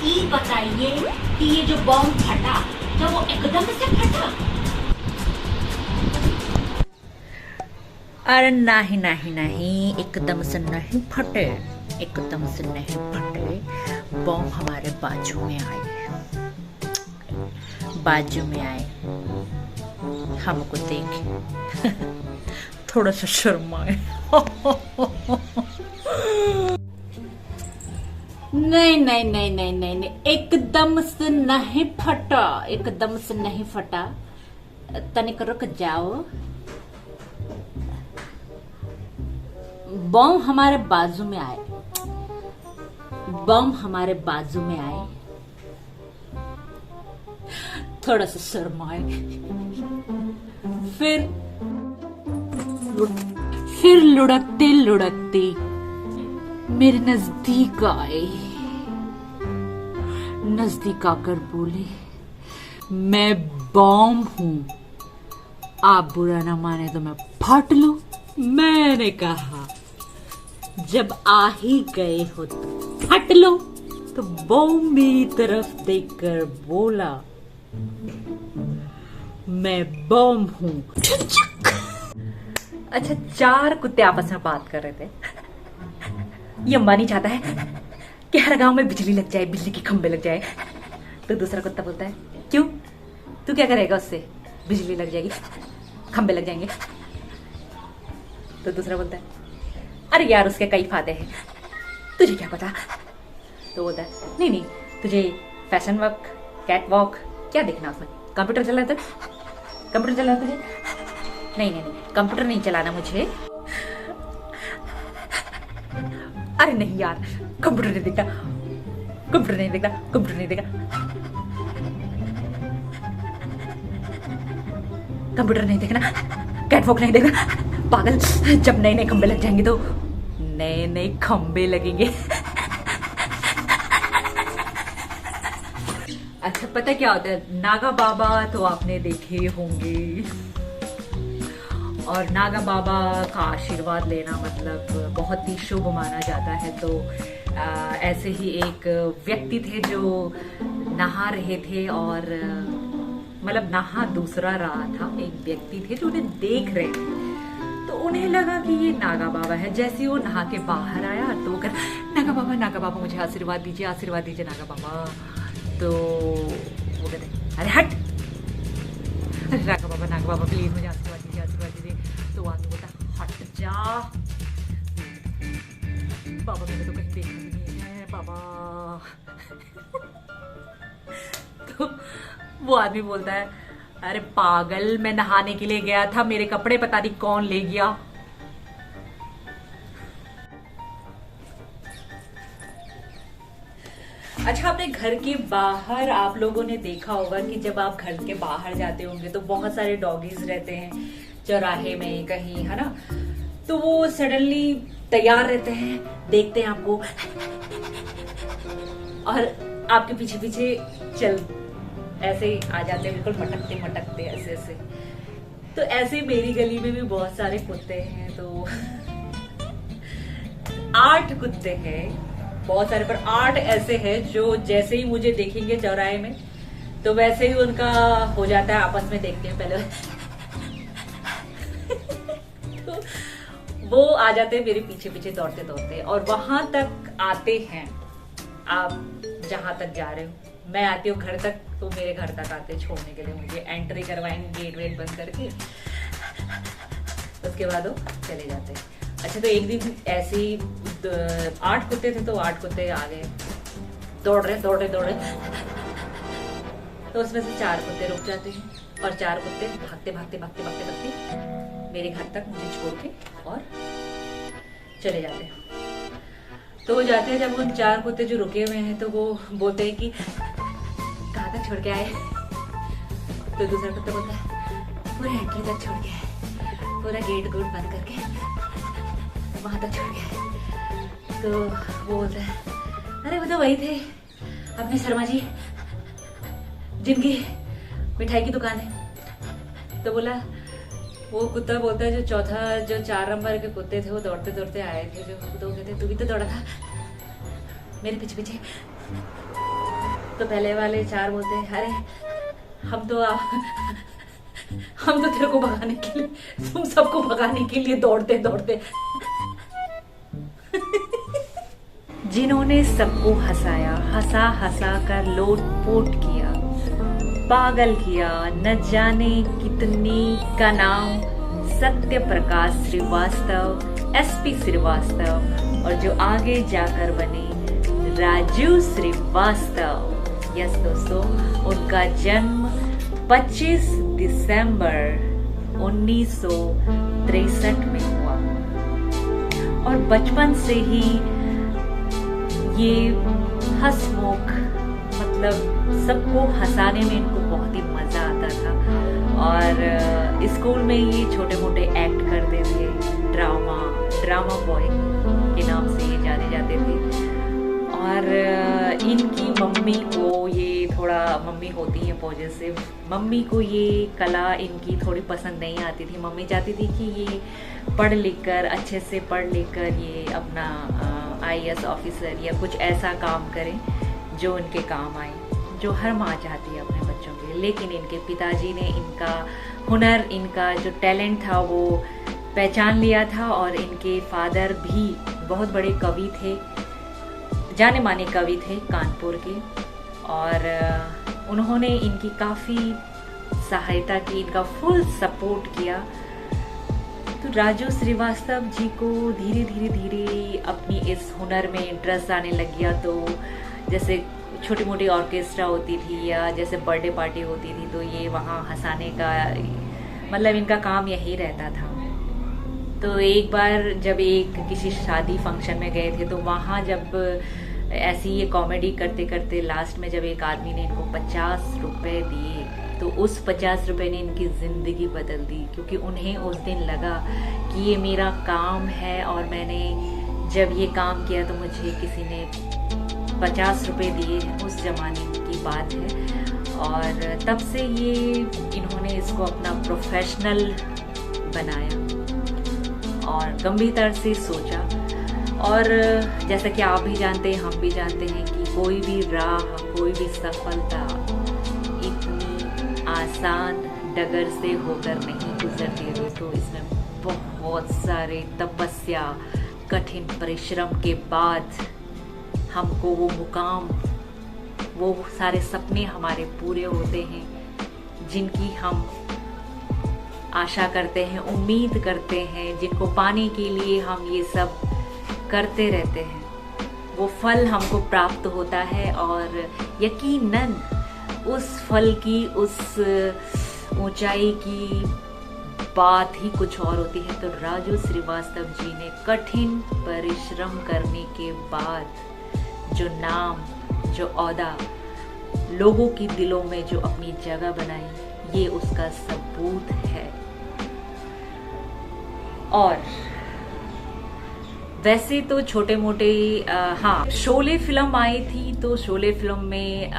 ये बताइए कि ये जो बॉम्ब फटा, क्या वो एकदम से फटा? अरे नहीं नहीं नहीं, एकदम से नहीं फटे, एकदम से नहीं फटे। बॉम्ब हमारे बाजू में आए, बाजू में आए, हमको देख थोड़ा सा शर्माए। नहीं नहीं नहीं नहीं नहीं नहीं, एकदम से नहीं फटा, एकदम से नहीं फटा। तनिक रुक जाओ। बम हमारे बाजू में आए, बम हमारे बाजू में आए, थोड़ा सा शर्माए, फिर लुढ़कते लुढ़कते मेरे नजदीक आए, नजदीक आकर बोले, मैं बॉम्ब हूं, आप बुरा ना माने तो मैं फट लूं। मैंने कहा जब आ ही गए हो तो फट लो। तो बॉम्ब मेरी तरफ देखकर बोला, मैं बॉम्ब हूं। अच्छा, 4 कुत्ते आपस में बात कर रहे थे। ये अंबानी चाहता है कि हर गांव में बिजली लग जाए, बिजली के खंभे लग जाए। तो दूसरा कुत्ता बोलता है, क्यों, तू क्या करेगा उससे? बिजली लग जाएगी, खंभे लग जाएंगे। तो दूसरा बोलता है, अरे यार उसके कई फायदे हैं, तुझे क्या पता। तो बोलता है, नहीं नहीं, तुझे फैशन वॉक, कैट वॉक क्या देखना उसमें? कंप्यूटर चलाता है, कंप्यूटर चलाता है? नहीं नहीं नहीं, कंप्यूटर नहीं चलाना मुझे। अरे नहीं यार, कंप्यूटर नहीं देखता, कंप्यूटर नहीं देखता, कंप्यूटर नहीं देखता, कंप्यूटर नहीं देखना, कैटवॉक नहीं देखना। पागल, जब नए नए खंबे लग जाएंगे तो नए नए खंबे लगेंगे। अच्छा, पता क्या होता है, नागा बाबा तो आपने देखे होंगे, और नागा बाबा का आशीर्वाद लेना मतलब बहुत ही शुभ माना जाता है। तो ऐसे ही एक व्यक्ति थे जो नहा रहे थे, और मतलब नहा दूसरा रहा था, एक व्यक्ति थे जो उन्हें देख रहे थे। तो उन्हें लगा कि ये नागा बाबा है। जैसे ही वो नहा के बाहर आया तो वो कर, नागा बाबा मुझे आशीर्वाद दीजिए, आशीर्वाद दीजिए नागा बाबा। तो वो कहते, अरे हट, अरे नागा बाबा प्लीज मुझे आशीर्वाद दीजिए, आशीर्वाद दीजिए। तो आदमी बोलता, हट जा बाबा, मैंने तो कहीं देखा नहीं है बाबा। तो वो आदमी बोलता है, अरे पागल, मैं नहाने के लिए गया था, मेरे कपड़े पता नहीं कौन ले गया। अच्छा, अपने घर के बाहर आप लोगों ने देखा होगा कि जब आप घर के बाहर जाते होंगे तो बहुत सारे डॉगीज रहते हैं चौराहे में कहीं, है ना? तो वो सडनली तैयार रहते हैं, देखते हैं आपको और आपके पीछे पीछे चल ऐसे ही आ जाते हैं, बिल्कुल मटकते मटकते ऐसे ऐसे। तो ऐसे मेरी गली में भी बहुत सारे कुत्ते हैं। तो 8 कुत्ते हैं, बहुत सारे, पर 8 ऐसे हैं जो जैसे ही मुझे देखेंगे चौराहे में तो वैसे ही उनका हो जाता है, आपस में देखते हैं पहले। तो वो आ जाते हैं मेरे पीछे पीछे दौड़ते दौड़ते, और वहां तक आते हैं आप जहां तक जा रहे हो। मैं आती हूँ घर तक, तो मेरे घर तक आते हैं छोड़ने के लिए, मुझे एंट्री करवाएंगे गेट वेट बंद करके, उसके बाद वो चले जाते हैं। अच्छा, तो एक दिन ऐसे ही 8 कुत्ते थे, तो 8 कुत्ते आ गए, दौड़ रहे दौड़ रहे दौड़ रहे। तो उसमें से 4 कुत्ते रुक जाते हैं, और 4 कुत्ते भागते भागते भागते भागते भागते मेरे घर तक मुझे छोड़ के और चले जाते हैं। तो वो जाते हैं, जब उन 4 कुत्ते जो रुके हुए हैं तो वो बोलते हैं कि कहाँ तक छोड़ के आए? तो दूसरा कुत्ता बोलता है, पूरा एंट्री तक छोड़ के आए, पूरा गेट गुट बंद करके वहां तक छोड़ के आए। तो वो बोलता है, अरे वो तो वही थे अपने शर्मा जी जिनकी मिठाई की दुकान है। तो बोला, वो कुत्ता बोलता है, जो 4 नंबर के कुत्ते थे वो दौड़ते दौड़ते आए थे, जो तो कहते, तू भी तो दौड़ा था मेरे पीछे पीछे। तो पहले वाले 4 बोलते हैं अरे हम तो तेरे को भगाने के लिए, तुम सबको भगाने के लिए दौड़ते दौड़ते। जिन्होंने सबको हंसाया, हंसा हंसा कर लोटपोट किया, पागल किया, न जाने कितने का नाम सत्य प्रकाश श्रीवास्तव, एसपी श्रीवास्तव, और जो आगे जाकर बने राजू श्रीवास्तव। यस दोस्तों, उनका जन्म 25 दिसंबर 1963 में हुआ और बचपन से ही ये हंसमुख, मतलब सबको हंसाने में इनको बहुत ही मजा आता था। और स्कूल में ये छोटे मोटे एक्ट करते थे, ड्रामा बॉय के नाम से ये जाने जाते थे। और इनकी मम्मी को ये थोड़ा, मम्मी होती है पॉजिटिव, मम्मी को ये कला इनकी थोड़ी पसंद नहीं आती थी। मम्मी चाहती थी कि ये पढ़ लिख कर, अच्छे से पढ़ लिख कर ये अपना IAS ऑफिसर या कुछ ऐसा काम करें जो उनके काम आए, जो हर माँ चाहती है अपने बच्चों के लिए। लेकिन इनके पिताजी ने इनका हुनर, इनका जो टैलेंट था वो पहचान लिया था। और इनके फादर भी बहुत बड़े कवि थे, जाने माने कवि थे कानपुर के, और उन्होंने इनकी काफ़ी सहायता की, इनका फुल सपोर्ट किया। तो राजू श्रीवास्तव जी को धीरे धीरे अपनी इस हुनर में इंटरेस्ट आने लग गया। तो जैसे छोटी मोटी ऑर्केस्ट्रा होती थी या जैसे बर्थडे पार्टी होती थी, तो ये वहाँ हंसाने का, मतलब इनका काम यही रहता था। तो एक बार जब किसी शादी फंक्शन में गए थे, तो वहाँ जब ऐसी ये कॉमेडी करते करते लास्ट में जब एक आदमी ने इनको 50 रुपए दिए, तो उस 50 रुपए ने इनकी ज़िंदगी बदल दी। क्योंकि उन्हें उस दिन लगा कि ये मेरा काम है और मैंने जब ये काम किया तो मुझे किसी ने 50 रुपए दिए हैं। उस ज़माने की बात है। और तब से ये इन्होंने इसको अपना प्रोफेशनल बनाया और गंभीरता से सोचा। और जैसा कि आप भी जानते हैं, हम भी जानते हैं कि कोई भी राह, कोई भी सफलता इतनी आसान डगर से होकर नहीं गुजरती है दोस्तों। इसमें बहुत सारे तपस्या, कठिन परिश्रम के बाद हमको वो मुकाम, वो सारे सपने हमारे पूरे होते हैं जिनकी हम आशा करते हैं, उम्मीद करते हैं, जिनको पाने के लिए हम ये सब करते रहते हैं। वो फल हमको प्राप्त होता है और यकीनन उस फल की, उस ऊंचाई की बात ही कुछ और होती है। तो राजू श्रीवास्तव जी ने कठिन परिश्रम करने के बाद जो नाम, जो ओहदा, लोगों की दिलों में जो अपनी जगह बनाई, ये उसका सबूत है। और वैसे तो छोटे मोटे हाँ, शोले फिल्म आई थी, तो शोले फिल्म में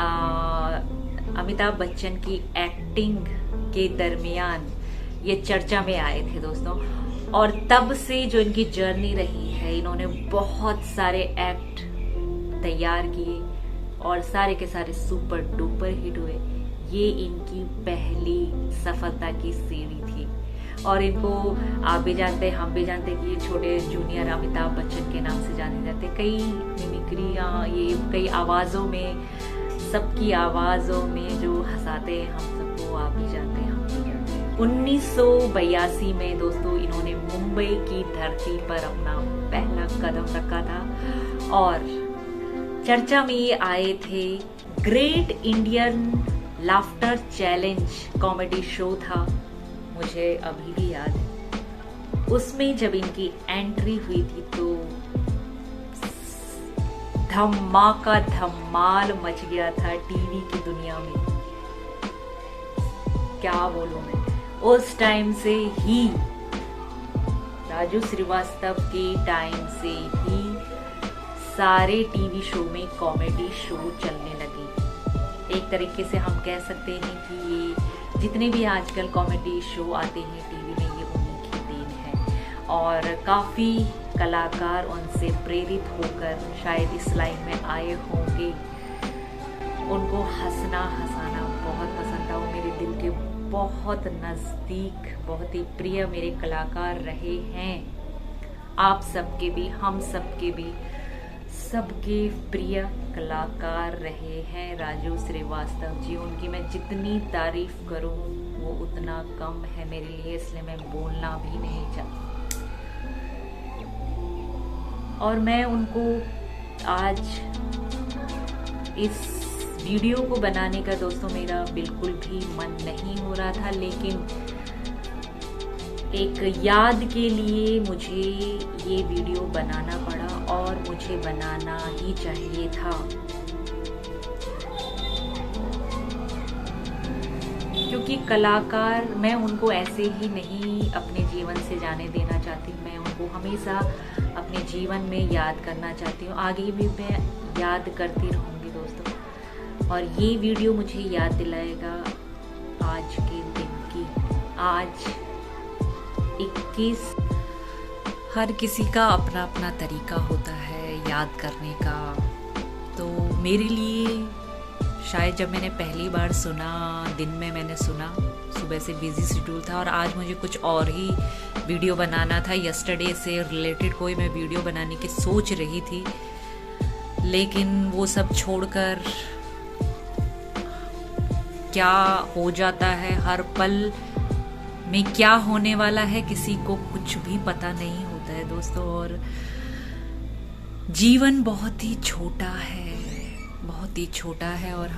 अमिताभ बच्चन की एक्टिंग के दरमियान ये चर्चा में आए थे दोस्तों। और तब से जो इनकी जर्नी रही है, इन्होंने बहुत सारे एक्ट तैयार किए और सारे के सारे सुपर डुपर हिट हुए। ये इनकी पहली सफलता की सीढ़ी थी। और इनको आप भी जानते हैं, हम भी जानते हैं कि ये छोटे जूनियर अमिताभ बच्चन के नाम से जाने जाते। कई मिमिक्रियाँ, ये कई आवाज़ों में, सबकी आवाज़ों में जो हंसाते हैं हम सबको, आप भी जानते हैं, हम भी जानते हैं। 1982 में दोस्तों इन्होंने मुंबई की धरती पर अपना पहला कदम रखा था और चर्चा में ये आए थे। Great Indian laughter challenge comedy show था, मुझे अभी भी याद है। उसमें जब इनकी एंट्री हुई थी तो धमाका धमाल मच गया था टीवी की दुनिया में। क्या बोलूं मैं, उस टाइम से ही, राजू श्रीवास्तव के टाइम से ही सारे टीवी शो में कॉमेडी शो चलने लगे। एक तरीके से हम कह सकते हैं कि ये जितने भी आजकल कॉमेडी शो आते हैं टीवी में, ये उन्हीं की देन है। और काफ़ी कलाकार उनसे प्रेरित होकर शायद इस लाइन में आए होंगे। उनको हंसना हंसाना बहुत पसंद था। वो मेरे दिल के बहुत नज़दीक, बहुत ही प्रिय मेरे कलाकार रहे हैं। आप सबके भी, हम सबके भी, सबके प्रिय कलाकार रहे हैं राजू श्रीवास्तव जी। उनकी मैं जितनी तारीफ करूं वो उतना कम है मेरे लिए, इसलिए मैं बोलना भी नहीं चाहती। और मैं उनको आज इस वीडियो को बनाने का दोस्तों मेरा बिल्कुल भी मन नहीं हो रहा था, लेकिन एक याद के लिए मुझे ये वीडियो बनाना पड़ा और मुझे बनाना ही चाहिए था, क्योंकि कलाकार मैं उनको ऐसे ही नहीं अपने जीवन से जाने देना चाहती। मैं उनको हमेशा अपने जीवन में याद करना चाहती हूँ, आगे भी मैं याद करती रहूँगी दोस्तों। और ये वीडियो मुझे याद दिलाएगा आज के दिन की। आज 21, हर किसी का अपना अपना तरीका होता है याद करने का। तो मेरे लिए शायद जब मैंने पहली बार सुना, दिन में मैंने सुना, सुबह से बिजी शेड्यूल था और आज मुझे कुछ और ही वीडियो बनाना था। यस्टरडे से रिलेटेड कोई मैं वीडियो बनाने की सोच रही थी, लेकिन वो सब छोड़कर क्या हो जाता है, हर पल में क्या होने वाला है किसी को कुछ भी पता नहीं होता है दोस्तों। और जीवन बहुत ही छोटा है, बहुत ही छोटा है, और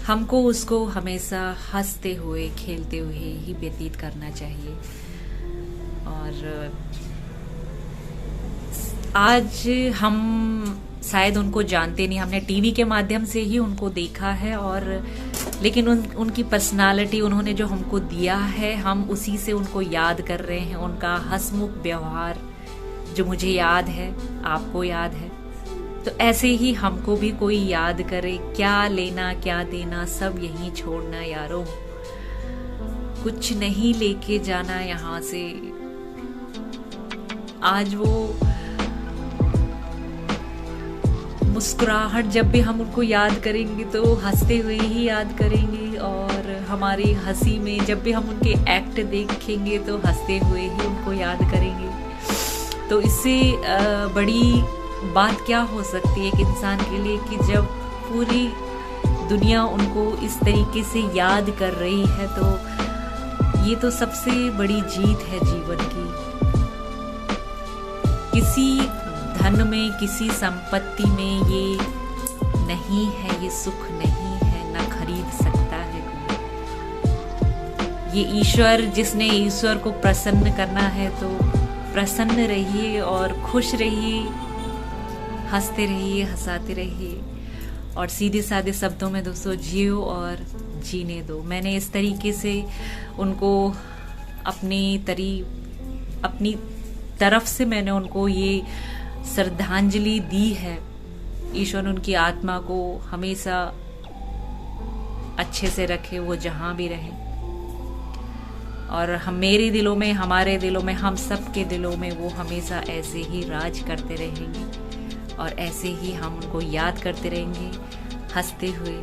हमको उसको हमेशा हंसते हुए खेलते हुए ही व्यतीत करना चाहिए। और आज हम शायद उनको जानते नहीं, हमने टीवी के माध्यम से ही उनको देखा है, और लेकिन उनकी पर्सनालिटी, उन्होंने जो हमको दिया है, हम उसी से उनको याद कर रहे हैं। उनका हंसमुख व्यवहार जो मुझे याद है, आपको याद है, तो ऐसे ही हमको भी कोई याद करे। क्या लेना क्या देना सब यहीं छोड़ना यारों, कुछ नहीं लेके जाना यहाँ से। आज वो मुस्कुराहट जब भी हम उनको याद करेंगे तो हंसते हुए ही याद करेंगे, और हमारी हंसी में जब भी हम उनके एक्ट देखेंगे तो हंसते हुए ही उनको याद करेंगे। तो इससे बड़ी बात क्या हो सकती है एक इंसान के लिए कि जब पूरी दुनिया उनको इस तरीके से याद कर रही है, तो ये तो सबसे बड़ी जीत है जीवन की। किसी धन में, किसी संपत्ति में ये नहीं है, ये सुख नहीं है, ना खरीद सकता है कोई। ये ईश्वर, जिसने ईश्वर को प्रसन्न करना है तो प्रसन्न रहिए और खुश रहिए, हंसते रहिए, हंसाते रहिए, और सीधे साधे शब्दों में दोस्तों जियो और जीने दो। मैंने इस तरीके से उनको अपनी तरफ से मैंने उनको ये श्रद्धांजलि दी है। ईश्वर उनकी आत्मा को हमेशा अच्छे से रखे, वो जहां भी रहे, और मेरे दिलों में, हमारे दिलों में, हम सब के दिलों में वो हमेशा ऐसे ही राज करते रहेंगे, और ऐसे ही हम उनको याद करते रहेंगे, हंसते हुए,